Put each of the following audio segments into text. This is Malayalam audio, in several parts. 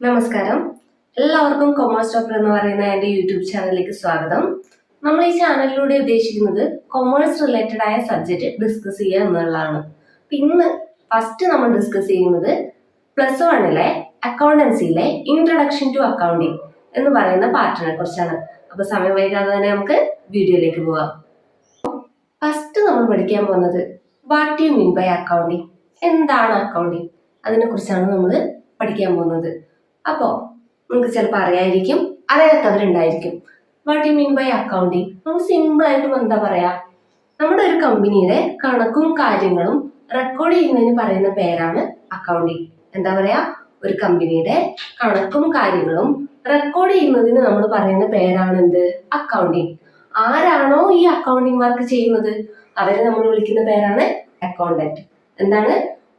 നമസ്കാരം. എല്ലാവർക്കും കൊമേഴ്സ് ടോപ്പർ എന്ന് പറയുന്ന എൻ്റെ യൂട്യൂബ് ചാനലിലേക്ക് സ്വാഗതം. നമ്മൾ ഈ ചാനലിലൂടെ ഉദ്ദേശിക്കുന്നത് കൊമേഴ്സ് റിലേറ്റഡ് ആയ സബ്ജക്റ്റ് ഡിസ്കസ് ചെയ്യുക എന്നുള്ളതാണ്. ഇന്ന് ഫസ്റ്റ് നമ്മൾ ഡിസ്കസ് ചെയ്യുന്നത് +1 അക്കൗണ്ടൻസിയിലെ ഇൻട്രൊഡക്ഷൻ ടു അക്കൗണ്ടിങ് എന്ന് പറയുന്ന പാർട്ടിനെ കുറിച്ചാണ്. അപ്പൊ സമയം വൈകാതെ തന്നെ നമുക്ക് വീഡിയോയിലേക്ക് പോവാം. ഫസ്റ്റ് നമ്മൾ പഠിക്കാൻ പോകുന്നത് what you mean by accounting, എന്താണ് അക്കൗണ്ടിങ്, അതിനെ കുറിച്ചാണ് നമ്മൾ പഠിക്കാൻ പോകുന്നത്. അപ്പോൾ നിങ്ങൾക്ക് ചിലപ്പോൾ അറിയായിരിക്കും, അറിയാത്തവരുണ്ടായിരിക്കും. What you mean by accounting നമുക്ക് സിമ്പിൾ ആയിട്ട് എന്താ പറയാ, നമ്മുടെ ഒരു കമ്പനിയുടെ കണക്കും കാര്യങ്ങളും റെക്കോർഡ് ചെയ്യുന്നതിന് പറയുന്ന പേരാണ് അക്കൗണ്ടിങ്. എന്താ പറയാ, ഒരു കമ്പനിയുടെ കണക്കും കാര്യങ്ങളും റെക്കോർഡ് ചെയ്യുന്നതിന് നമ്മൾ പറയുന്ന പേരാണ് എന്ത്, അക്കൗണ്ടിങ്. ആരാണോ ഈ അക്കൗണ്ടിങ് വർക്ക് ചെയ്യുന്നത് അവരെ നമ്മൾ വിളിക്കുന്ന പേരാണ് അക്കൗണ്ടന്റ്. എന്താണ്,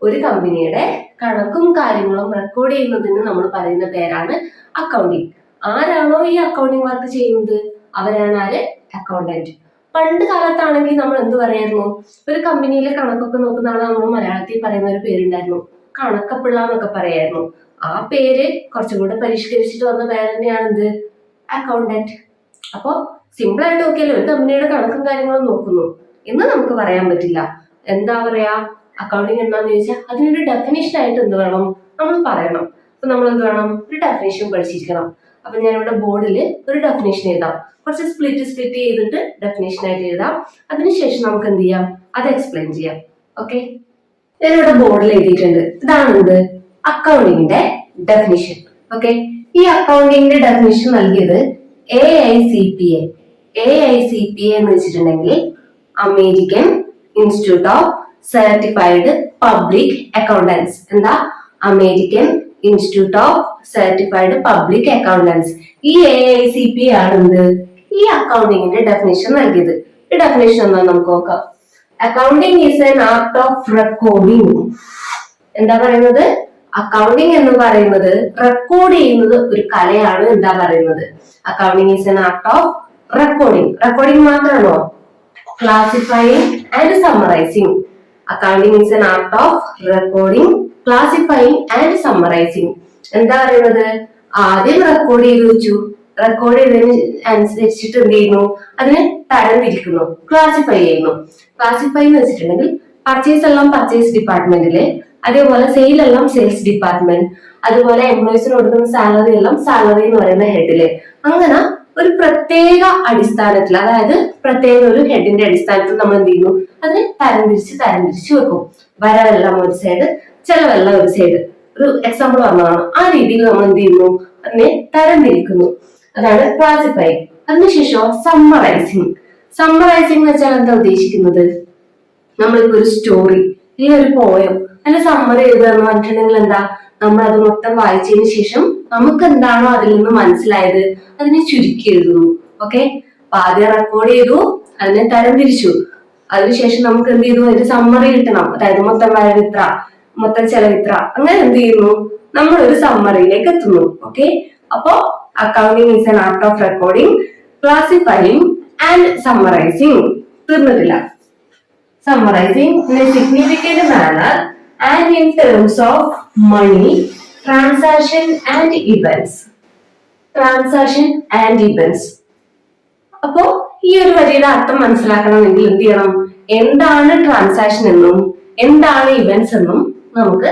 ഒരു കമ്പനിയുടെ കണക്കും കാര്യങ്ങളും റെക്കോർഡ് ചെയ്യുന്നതിന് നമ്മൾ പറയുന്ന പേരാണ് അക്കൗണ്ടിങ്. ആരാണോ ഈ അക്കൗണ്ടിങ് വർക്ക് ചെയ്യുന്നത് അവരാണ് ആര്, അക്കൗണ്ടന്റ്. പണ്ട് കാലത്താണെങ്കിൽ നമ്മൾ എന്ത് പറയായിരുന്നു, ഒരു കമ്പനിയിലെ കണക്കൊക്കെ നോക്കുന്ന ആളെ നമ്മൾ മലയാളത്തിൽ പറയുന്ന ഒരു പേരുണ്ടായിരുന്നു, കണക്കപ്പിള്ള എന്നൊക്കെ പറയായിരുന്നു. ആ പേര് കുറച്ചും കൂടെ പരിഷ്കരിച്ചിട്ട് വന്ന പേര് തന്നെയാണ് എന്ത്, അക്കൗണ്ടന്റ്. അപ്പൊ സിമ്പിൾ ആയിട്ട് നോക്കിയാലും ഒരു കമ്പനിയുടെ കണക്കും കാര്യങ്ങളും നോക്കുന്നു എന്ന് നമുക്ക് പറയാൻ പറ്റില്ല. എന്താ പറയാ, അക്കൗണ്ടിങ് എന്താന്ന് ചോദിച്ചാൽ അതിനൊരു ഡെഫിനേഷൻ ആയിട്ട് എന്ത് വേണം, നമ്മൾ പറയണം. അപ്പൊ നമ്മൾ എന്ത് വേണം, ഒരു ഡെഫിനേഷൻ പഠിച്ചിരിക്കണം. അപ്പൊ ഞാനിവിടെ ബോർഡിൽ ഒരു ഡെഫിനേഷൻ എഴുതാം, കുറച്ച് സ്പ്ലിറ്റ് ചെയ്തിട്ട് ഡെഫിനേഷൻ ആയിട്ട് എഴുതാം. അതിനുശേഷം നമുക്ക് എന്ത് ചെയ്യാം, അത് എക്സ്പ്ലെയിൻ ചെയ്യാം. ഓക്കെ, ഞാനിവിടെ ബോർഡിൽ എഴുതിയിട്ടുണ്ട്. ഇതാണ് എന്ത്, അക്കൗണ്ടിങ്ങിന്റെ ഡെഫിനിഷൻ. ഓക്കെ, ഈ അക്കൗണ്ടിങ്ങിന്റെ ഡെഫിനിഷൻ നൽകിയത് AICPA. AICPA എന്ന് വെച്ചിട്ടുണ്ടെങ്കിൽ American institute of certified public accountants. എന്താ, American institute of certified public accountants. ഈ AICPA ആണ് ഈ അക്കൗണ്ടിങ്ങിന്റെ ഡെഫിനിഷൻ നൽകിയത്. ഈ ഡെഫിനിഷൻ എന്താ നമുക്ക് നോക്കാം. Accounting is an art of recording. എന്താ പറയുന്നത്, അക്കൗണ്ടിങ് എന്ന് പറയുന്നത് റെക്കോർഡ് ചെയ്യുന്നത് ഒരു കലയാണ്. എന്താ പറയുന്നത്, accounting is an art of recording. Recording മാത്രമാണോ, classifying and summarising. Accounting is an art of recording, classifying and summarising. എന്താ പറയുന്നത്, ആദ്യം റെക്കോർഡ് ചെയ്ത് വെച്ചു, റെക്കോർഡ് ചെയ്തതിന് അനുസരിച്ചിട്ട് എന്ത് ചെയ്യുന്നു, അതിനെ തരംതിരിക്കുന്നു, ക്ലാസിഫൈ ചെയ്യുന്നു. ക്ലാസിഫൈ എന്ന് വെച്ചിട്ടുണ്ടെങ്കിൽ പർച്ചേസ് എല്ലാം പർച്ചേസ് ഡിപ്പാർട്ട്മെന്റില്, അതേപോലെ സെയിൽ എല്ലാം സെയിൽസ് ഡിപ്പാർട്ട്മെന്റ്, അതുപോലെ എംപ്ലോയീസിന് കൊടുക്കുന്ന സാലറി എല്ലാം സാലറി എന്ന് പറയുന്ന ഹെഡില്. അങ്ങനെ ഒരു പ്രത്യേക അടിസ്ഥാനത്തിൽ, അതായത് പ്രത്യേക ഒരു ഹെഡിന്റെ അടിസ്ഥാനത്തിൽ നമ്മൾ എന്ത് ചെയ്യുന്നു, അതിനെ തരംതിരിച്ച് വെക്കും. വരവെല്ലാം ഒരു സൈഡ്, ചെലവെല്ലാം ഒരു സൈഡ്. ഒരു എക്സാമ്പിൾ പറഞ്ഞതാണ്. ആ രീതിയിൽ നമ്മൾ എന്ത് ചെയ്യുന്നു, അതിനെ തരംതിരിക്കുന്നു. അതാണ് ക്ലാസിഫൈ. അതിനുശേഷം സമ്മറൈസിങ്. സമ്മറൈസിങ് എന്ന് വെച്ചാൽ എന്താ ഉദ്ദേശിക്കുന്നത്, നമ്മളിപ്പോ ഒരു സ്റ്റോറി, ഈ ഒരു പോയം അതിന്റെ സമ്മറി എഴുതുക എന്ന് പറഞ്ഞിട്ടുണ്ടെങ്കിൽ എന്താ, നമ്മൾ അത് മൊത്തം വായിച്ചതിന് ശേഷം നമുക്ക് എന്താണോ അതിൽ നിന്ന് മനസ്സിലായത് അതിനെ ചുരുക്കി എഴുതുന്നു. ഓക്കെ, അപ്പൊ ആദ്യം റെക്കോർഡ് ചെയ്തു, അതിനെ തരംതിരിച്ചു, അതിനുശേഷം നമുക്ക് എന്ത് ചെയ്തു, അതിന്റെ സമ്മറി കിട്ടണം. അതായത് മൊത്തം വരവിത്ര, മൊത്തം ചെലവിത്ര, അങ്ങനെ എന്ത് ചെയ്യുന്നു, നമ്മൾ ഒരു സമ്മറിയിലേക്ക് എത്തുന്നു. ഓക്കെ, അപ്പോ accounting is an art of recording, classifying and summarising. തീർന്നിട്ടില്ല. Summarizing in a significant manner and in terms of money, transaction and events. Transaction and events. അപ്പോ ഈ ഒരു വരിയുടെ അർത്ഥം മനസ്സിലാക്കണമെങ്കിൽ എന്ത് ചെയ്യണം, എന്താണ് ട്രാൻസാക്ഷൻ എന്നും എന്താണ് ഇവന്റ്സ് എന്നും നമുക്ക്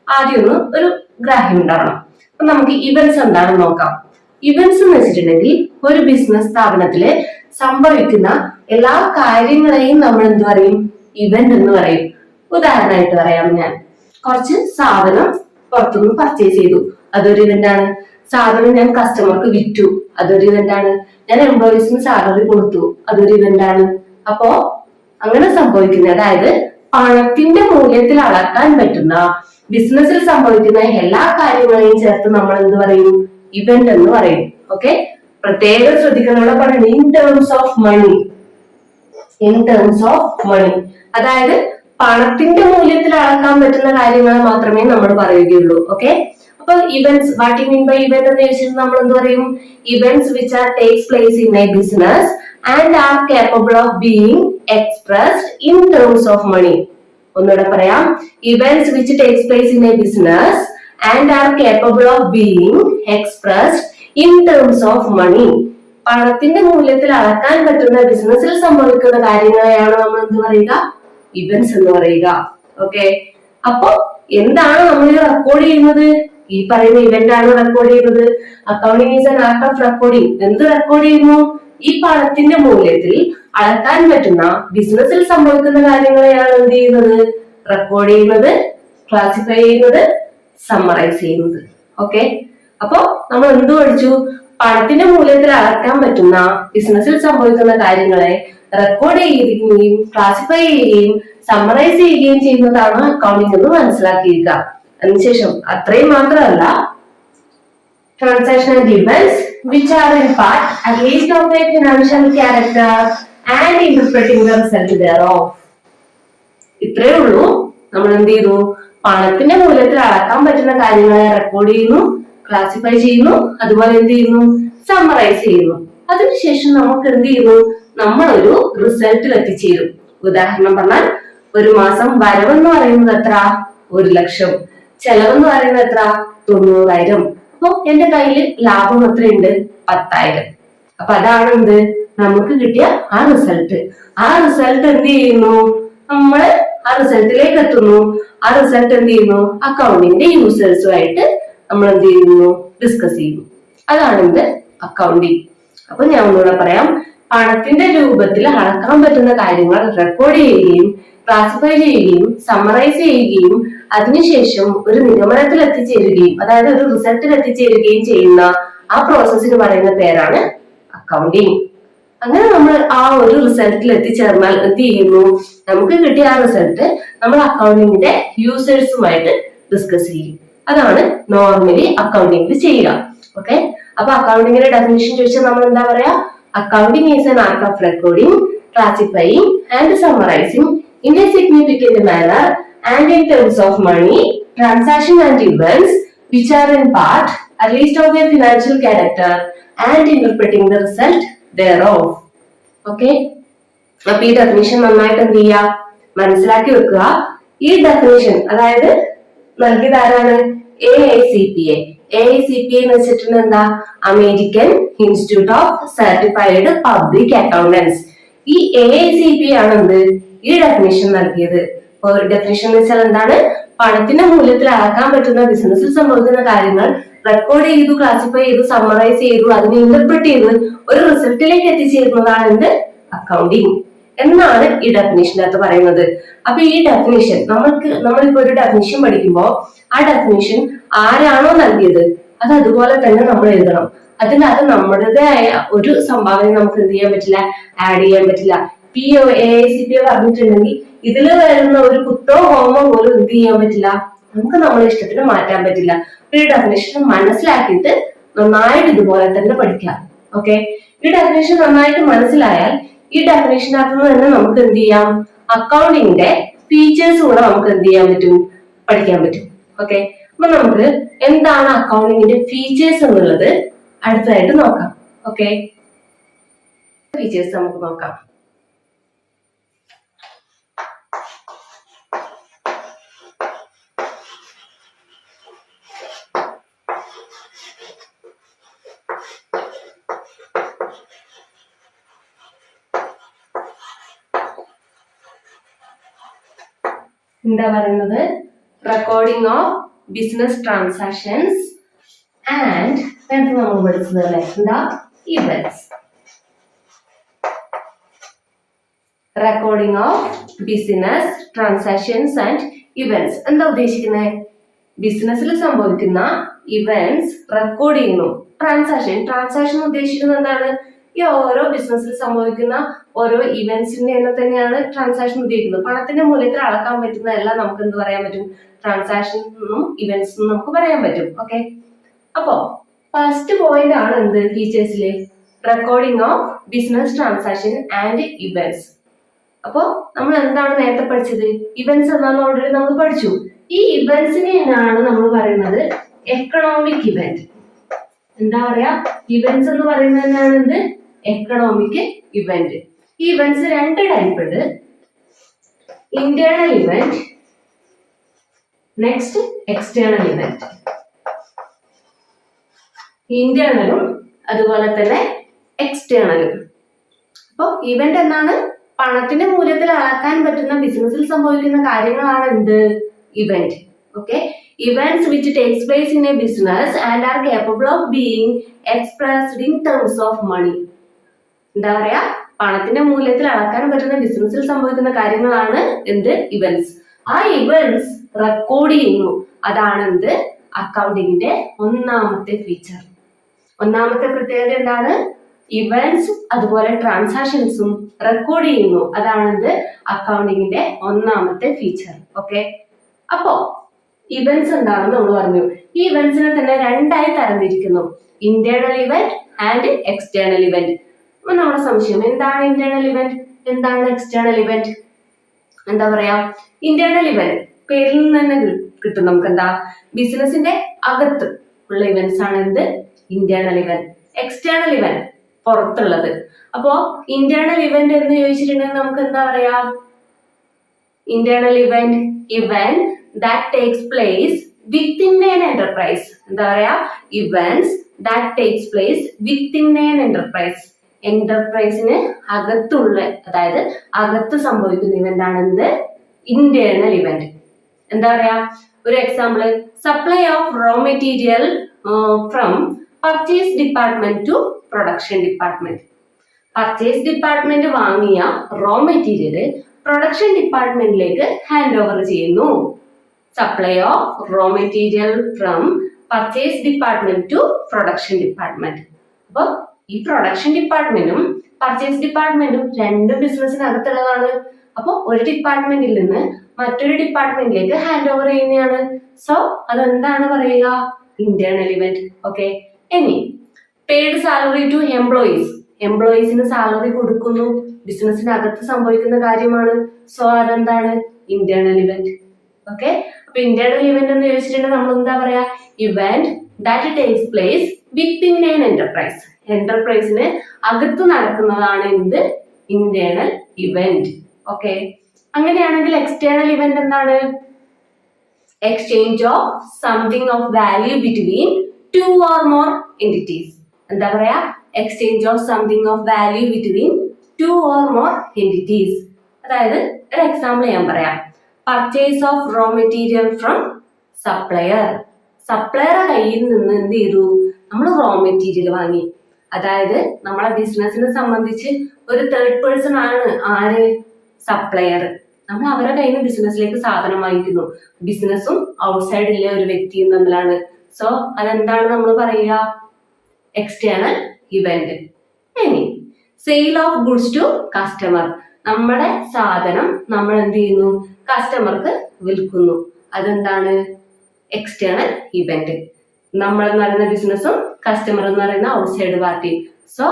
ആദ്യം ഒരു ഗ്രാഹ്യം ഉണ്ടാവണം. അപ്പൊ നമുക്ക് ഇവന്റ്സ് എന്താണെന്ന് നോക്കാം. ഇവന്റ്സ് എന്ന് വെച്ചിട്ടുണ്ടെങ്കിൽ ഒരു ബിസിനസ് സ്ഥാപനത്തില് സംഭവിക്കുന്ന എല്ലാ കാര്യങ്ങളെയും നമ്മൾ എന്ത് പറയും, ഇവന്റ് എന്ന് പറയും. ഉദാഹരണമായിട്ട് പറയാം, ഞാൻ കുറച്ച് സാധനം പുറത്തുനിന്ന് പർച്ചേസ് ചെയ്തു, അതൊരു ഇവന്റ് ആണ്. സാധനം ഞാൻ കസ്റ്റമർക്ക് വിറ്റു, അതൊരു ഇവന്റ് ആണ്. ഞാൻ എംപ്ലോയീസിന് സാലറി കൊടുത്തു, അതൊരു ഇവന്റ് ആണ്. അപ്പോ അങ്ങനെ സംഭവിക്കുന്നത്, അതായത് പണത്തിന്റെ മൂല്യത്തിൽ അളക്കാൻ പറ്റുന്ന ബിസിനസ്സിൽ സംഭവിക്കുന്ന എല്ലാ കാര്യങ്ങളെയും ചേർത്ത് നമ്മൾ എന്ത് പറയും, ഇവന്റ് എന്ന് പറയും. ഓക്കെ, പ്രത്യേകം ശ്രദ്ധിക്കാനുള്ള പറയുന്നത് in terms of money. In terms of money, അതായത് പണത്തിന്റെ മൂല്യത്തിൽ അളക്കാൻ പറ്റുന്ന കാര്യങ്ങൾ മാത്രമേ നമ്മൾ പറയുകയുള്ളൂ. ഓക്കെ, അപ്പൊ events, what you mean by event എന്ന് ചോദിച്ചാൽ നമ്മൾ എന്ത് പറയും, events which are takes place in a business and are capable of being expressed in terms of money. ഒന്നുകൂടെ പറയാം, events which takes place in a business and are capable of being expressed in terms of money. പണത്തിന്റെ മൂല്യത്തിൽ അളക്കാൻ പറ്റുന്ന ബിസിനസ്സിൽ സംഭവിക്കുന്ന കാര്യങ്ങളെയാണ് നമ്മൾ എന്ത് പറയുക? ഇവന്റ്സ് എന്ന് പറയുക. ഓക്കെ, അപ്പൊ എന്താണ് നമ്മൾ റെക്കോർഡ് ചെയ്യുന്നത്? ഈ പറയുന്ന ഇവന്റ് ആണ് റെക്കോർഡ് ചെയ്യുന്നത്. Accounting is an art of recording. എന്ത് റെക്കോർഡ് ചെയ്യുന്നു? ഈ പണത്തിന്റെ മൂല്യത്തിൽ അളക്കാൻ പറ്റുന്ന ബിസിനസ്സിൽ സംഭവിക്കുന്ന കാര്യങ്ങളെയാണ് എന്ത് ചെയ്യുന്നത്? റെക്കോർഡ് ചെയ്യുന്നത്, ക്ലാസിഫൈ ചെയ്യുന്നത്, സമ്മറൈസ് ചെയ്യുന്നത്. ഓക്കെ, അപ്പൊ നമ്മൾ എന്ത് പഠിച്ചു? പണത്തിന്റെ മൂല്യത്തിൽ അളക്കാൻ പറ്റുന്ന ബിസിനസ്സിൽ സംഭവിക്കുന്ന കാര്യങ്ങളെ റെക്കോർഡ് ചെയ്യുകയും ക്ലാസിഫൈ ചെയ്യുകയും സമ്മറൈസ് ചെയ്യുകയും ചെയ്യുന്നതാണ് അക്കൗണ്ടിംഗ് എന്ന് മനസ്സിലാക്കിയിരിക്കുക. അതിനുശേഷം അത്രയും മാത്രമല്ല, transaction and events which are in part at least of a financial character and interpreting the result thereof. ഇത്രേ ഉള്ളൂ. നമ്മൾ എന്ത് ചെയ്തു? പണത്തിന്റെ മൂല്യത്തിൽ അളക്കാൻ പറ്റുന്ന കാര്യങ്ങളെ റെക്കോർഡ് ചെയ്യുന്നു, ക്ലാസിഫൈ ചെയ്യുന്നു, അതുപോലെ എന്ത് ചെയ്യുന്നു? സമ്മറൈസ് ചെയ്യുന്നു. അതിനുശേഷം നമുക്ക് എന്ത് ചെയ്യുന്നു? നമ്മളൊരു റിസൾട്ടിൽ എത്തിച്ചേരും. ഉദാഹരണം പറഞ്ഞാൽ, ഒരു മാസം വരവെന്ന് പറയുന്നത് എത്ര? 1,00,000. ചെലവെന്ന് പറയുന്നത് എത്ര? 90,000. അപ്പൊ എന്റെ കയ്യിൽ ലാഭം എത്രയുണ്ട്? 10,000. അപ്പൊ അതാണ് എന്ത്? നമുക്ക് കിട്ടിയ ആ റിസൾട്ട്. ആ റിസൾട്ട് എന്ത് ചെയ്യുന്നു? നമ്മള് ആ റിസൾട്ടിലേക്ക് എത്തുന്നു. ആ റിസൾട്ട് എന്ത് ചെയ്യുന്നു? അക്കൗണ്ടിന്റെ യൂസേഴ്സുമായിട്ട് നമ്മൾ എന്ത് ചെയ്യുന്നു? ഡിസ്കസ് ചെയ്യുന്നു. അതാണ് എന്ത്? അക്കൗണ്ടിങ്. അപ്പൊ ഞാൻ ഒന്നുകൂടെ പറയാം. പണത്തിന്റെ രൂപത്തിൽ അളക്കാൻ പറ്റുന്ന കാര്യങ്ങൾ റെക്കോർഡ് ചെയ്യുകയും ക്ലാസിഫൈ ചെയ്യുകയും സമ്മറൈസ് ചെയ്യുകയും അതിനുശേഷം ഒരു നിഗമനത്തിൽ എത്തിച്ചേരുകയും, അതായത് ഒരു റിസൾട്ടിൽ എത്തിച്ചേരുകയും ചെയ്യുന്ന ആ പ്രോസസ്സിന് പറയുന്ന പേരാണ് അക്കൗണ്ടിങ്. അങ്ങനെ നമ്മൾ ആ ഒരു റിസൾട്ടിൽ എത്തിച്ചേർന്നാൽ എന്ത് ചെയ്യുന്നു? നമുക്ക് കിട്ടിയ ആ റിസൾട്ട് നമ്മൾ അക്കൗണ്ടിങ്ങിന്റെ യൂസേഴ്സുമായിട്ട് ഡിസ്കസ് ചെയ്യും. അതാണ് നോർമലി അക്കൗണ്ടിങ്ങിൽ ചെയ്യുക. ഓക്കെ, അപ്പൊ അക്കൗണ്ടിങ്ങിന്റെ ഡെഫിനിഷൻ ചോദിച്ചാൽ നമ്മൾ എന്താ പറയാ? Accounting is an art of recording, classifying and summarising in a significant manner and in terms of money, transaction and events which are in part at least of a financial character and interpreting the result thereof. Okay, അപ്പൊ ഈ ഡെഫിനിഷൻ നന്നായിട്ട് എന്ത് ചെയ്യുക? മനസ്സിലാക്കി വെക്കുക. ഈ ഡെഫിനിഷൻ അതായത് നൽകിയത് ആരാണ്? AICPA. AICPA എന്ന് വെച്ചിട്ടുണ്ടെങ്കിൽ എന്താ? American institute of certified public accountants. ഈ AICPA ആണ് എന്ത്? ഈ ഡെഫിനിഷൻ നൽകിയത്. ഡെഫിനിഷൻ എന്ന് വെച്ചാൽ എന്താണ്? പണത്തിന്റെ മൂല്യത്തിൽ അളക്കാൻ പറ്റുന്ന ബിസിനസ്സിൽ സംഭവിക്കുന്ന കാര്യങ്ങൾ റെക്കോർഡ് ചെയ്തു, ക്ലാസിഫൈ ചെയ്തു, സമ്മറൈസ് ചെയ്തു, അതിനെ ഇന്റർപ്രറ്റ് ചെയ്ത് ഒരു റിസൾട്ടിലേക്ക് എത്തിച്ചേരുന്നതാണ് എന്ത്? അക്കൗണ്ടിങ് എന്നാണ് ഈ ഡെഫിനിഷനകത്ത് പറയുന്നത്. അപ്പൊ ഈ ഡെഫിനിഷൻ നമ്മളിപ്പോ ഒരു ഡെഫിനിഷൻ പഠിക്കുമ്പോൾ ആ ഡെഫിനിഷൻ ആരാണോ നൽകിയത് അത് അതുപോലെ തന്നെ നമ്മൾ എഴുതണം. അതിനകത്ത് നമ്മുടേതായ ഒരു സംഭാവന നമുക്ക് എന്ത് ചെയ്യാൻ പറ്റില്ല? ആഡ് ചെയ്യാൻ പറ്റില്ല. AICPA പറഞ്ഞിട്ടുണ്ടെങ്കിൽ ഇതിൽ വരുന്ന ഒരു കുത്തോ ഹോമോ പോലും എന്ത് ചെയ്യാൻ പറ്റില്ല? നമുക്ക് നമ്മുടെ ഇഷ്ടത്തിന് മാറ്റാൻ പറ്റില്ല. ഈ ഡെഫിനേഷൻ മനസ്സിലാക്കിയിട്ട് നന്നായിട്ട് ഇതുപോലെ തന്നെ പഠിക്കാം. ഓക്കെ, ഈ ഡെഫിനേഷൻ നന്നായിട്ട് മനസ്സിലായാൽ ഈ ഡെഫിനേഷനകത്ത് നിന്ന് തന്നെ നമുക്ക് എന്ത് ചെയ്യാം? അക്കൗണ്ടിങ്ങിന്റെ ഫീച്ചേഴ്സ് കൂടെ നമുക്ക് എന്ത് ചെയ്യാൻ പറ്റും? പഠിക്കാൻ പറ്റും. ഓക്കെ, അപ്പൊ നമുക്ക് എന്താണ് അക്കൗണ്ടിങ്ങിന്റെ ഫീച്ചേഴ്സ് എന്നുള്ളത് അടുത്തതായിട്ട് നോക്കാം. ഓക്കെ, ഫീച്ചേഴ്സ് നമുക്ക് നോക്കാം. എന്താ പറയുന്നത്? Recording of business transactions and നമ്മൾ പഠിച്ചതല്ലേ എന്താ? Events. Recording of business transactions and events എന്താ ഉദ്ദേശിക്കുന്നത്? ബിസിനസ്സിൽ സംഭവിക്കുന്ന ഇവന്റ്സ് റെക്കോർഡ് ചെയ്യുന്നു. ട്രാൻസാക്ഷൻ ഉദ്ദേശിക്കുന്നത് എന്താണ്? ഈ ഓരോ ബിസിനസ്സിൽ സംഭവിക്കുന്ന ഓരോ ഇവന്റ്സിന്റെ തന്നെയാണ് ട്രാൻസാക്ഷൻ ഉദ്ദേശിക്കുന്നത്. പണത്തിന്റെ മൂല്യത്തിൽ അളക്കാൻ പറ്റുന്നതെല്ലാം നമുക്ക് എന്ത് പറയാൻ പറ്റും? ട്രാൻസാക്ഷൻ എന്നും ഇവന്റ്സ് എന്നും നമുക്ക് പറയാൻ പറ്റും. ഓക്കെ, അപ്പോ ഫസ്റ്റ് പോയിന്റ് ആണ് എന്ത്? ഫീച്ചേഴ്സിലെ recording of business transaction and events. അപ്പോ നമ്മൾ എന്താണ് നേരത്തെ പഠിച്ചത്? ഇവന്റ്സ് എന്നാണ് ഓൾറെഡി നമ്മൾ പഠിച്ചു. ഈ ഇവന്റ്സിനെയാണ് നമ്മൾ പറയുന്നത് എക്കണോമിക് ഇവന്റ്. എന്താ പറയാ? ഇവന്റ്സ് എന്ന് പറയുന്നത് തന്നെയാണ് എന്ത്? Economic event. ഈ ഇവന്റ്സ് രണ്ട് ടൈപ്പ് ഉണ്ട്. Internal event, next external event. ഇന്റേണലും അതുപോലെ തന്നെ എക്സ്റ്റേണലും. അപ്പോൾ ഇവന്റ് എന്നാണ് പണത്തിന്റെ മൂല്യത്തിൽ അളക്കാൻ പറ്റുന്ന ബിസിനസ്സിൽ സംഭവിക്കുന്ന കാര്യങ്ങളാണ് എന്ത് event. Okay, events which takes place in a business and are capable of being expressed in terms of money. എന്താ പറയാ, പണത്തിന്റെ മൂല്യത്തിൽ അളക്കാൻ പറ്റുന്ന ബിസിനസ്സിൽ സംഭവിക്കുന്ന കാര്യങ്ങളാണ് എന്ത് ഇവന്റ്സ്. ആ ഇവന്റ്സ് റെക്കോർഡ് ചെയ്യുന്നു, അതാണ് എന്ത് അക്കൗണ്ടിങ്ങിന്റെ ഒന്നാമത്തെ ഫീച്ചർ. ഒന്നാമത്തെ പ്രത്യേകത എന്താണ്, ഇവന്റ്സ് അതുപോലെ ട്രാൻസാക്ഷൻസും റെക്കോർഡ് ചെയ്യുന്നു, അതാണ് എന്ത് അക്കൗണ്ടിങ്ങിന്റെ ഒന്നാമത്തെ ഫീച്ചർ. ഓക്കെ, അപ്പോ ഇവന്റ്സ് എന്താണെന്ന് നമ്മൾ പറഞ്ഞു. ഈ ഇവന്റ്സിനെ തന്നെ രണ്ടായി തരംതിരിക്കുന്നു, internal event and external event. അപ്പൊ നമ്മുടെ സംശയം, എന്താണ് ഇന്റേണൽ ഇവന്റ്, എന്താണ് എക്സ്റ്റേണൽ ഇവന്റ്? എന്താ പറയാ, ഇന്റേണൽ ഇവന്റ് പേരിൽ നിന്ന് തന്നെ കിട്ടും നമുക്ക്, എന്താ ബിസിനസിന്റെ അകത്ത് ഉള്ള ഇവന്റ്സ് ആണ് എന്ത് ഇന്റേണൽ ഇവന്റ്. എക്സ്റ്റേണൽ ഇവന്റ് പുറത്തുള്ളത്. അപ്പോ ഇന്റേണൽ ഇവന്റ് എന്ന് ചോദിച്ചിട്ടുണ്ടെങ്കിൽ നമുക്ക് എന്താ പറയാ, internal event event that takes place within an enterprise. എന്താ പറയാ, events that takes place within an enterprise. എന്റർപ്രൈസിന് അകത്തുള്ള, അതായത് അകത്ത് സംഭവിക്കുന്ന ഇവന്റ് ആണ് എന്ത് ഇന്റേണൽ ഇവന്റ്. എന്താ പറയാ, ഒരു example, supply of raw material from purchase department to production department. Purchase department വാങ്ങിയ raw material production ഡിപ്പാർട്ട്മെന്റിലേക്ക് hand over ചെയ്യുന്നു. Supply of raw material from purchase department to production department. അപ്പൊ ഈ പ്രൊഡക്ഷൻ ഡിപ്പാർട്ട്മെന്റും പർച്ചേസ് ഡിപ്പാർട്ട്മെന്റും രണ്ടും ബിസിനസ്സിനകത്തുള്ളതാണ്. അപ്പൊ ഒരു ഡിപ്പാർട്ട്മെന്റിൽ നിന്ന് മറ്റൊരു ഡിപ്പാർട്ട്മെന്റിലേക്ക് ഹാൻഡ് ഓവർ ചെയ്യുന്നതാണ്. സോ അതെന്താണ് പറയുക, ഇന്റേണൽ ഇവന്റ്. ഓക്കെ, ഇനി പെയ്ഡ് സാലറി ടു എംപ്ലോയീസ്. എംപ്ലോയീസിന് സാലറി കൊടുക്കുന്നു, ബിസിനസ്സിനകത്ത് സംഭവിക്കുന്ന കാര്യമാണ്. സോ അതെന്താണ് ഇന്റേണൽ ഇവന്റ്. ഓക്കെ, അപ്പൊ ഇന്റേണൽ ഇവന്റ് എന്ന് ചോദിച്ചിട്ടുണ്ടെങ്കിൽ നമ്മൾ എന്താ പറയാ, event that takes place within an enterprise. എന്റർപ്രൈസിന് അകത്ത് നടക്കുന്നതാണ് എന്ത് ഇന്റേണൽ ഇവന്റ്. ഓക്കെ, അങ്ങനെയാണെങ്കിൽ എക്സ്റ്റേണൽ ഇവന്റ് എന്താണ്, exchange of something of value between two or more entities. എന്താ പറയാ, exchange of something of value between two or more entities. അതായത് ഒരു എക്സാമ്പിൾ ഞാൻ പറയാം, purchase of raw material from supplier. സപ്ലയറുടെ കയ്യിൽ നിന്ന് എന്ത് ചെയ്തു, നമ്മൾ റോ മെറ്റീരിയൽ വാങ്ങി. അതായത് നമ്മളെ ബിസിനസിനെ സംബന്ധിച്ച് ഒരു തേർഡ് പേഴ്സൺ ആണ് ആര്, സപ്ലയർ. നമ്മൾ അവരുടെ കയ്യിൽ നിന്ന് ബിസിനസ്സിലേക്ക് സാധനം വാങ്ങിക്കുന്നു. ബിസിനസ്സും ഔട്ട്സൈഡിലെ ഒരു വ്യക്തിയും തമ്മിലാണ്. സോ അതെന്താണ് നമ്മൾ പറയുക, എക്സ്റ്റേണൽ ഇവന്റ്. ഇനി sale of goods to customer. നമ്മുടെ സാധനം നമ്മൾ എന്ത് ചെയ്യുന്നു, കസ്റ്റമർക്ക് വിൽക്കുന്നു. അതെന്താണ് എക്സ്റ്റേണൽ ഇവന്റ്. നമ്മൾ എന്ന് പറയുന്ന ബിസിനസ്സും കസ്റ്റമർ എന്ന് പറയുന്ന ഔട്ട്സൈഡ് പാർട്ടി. സോ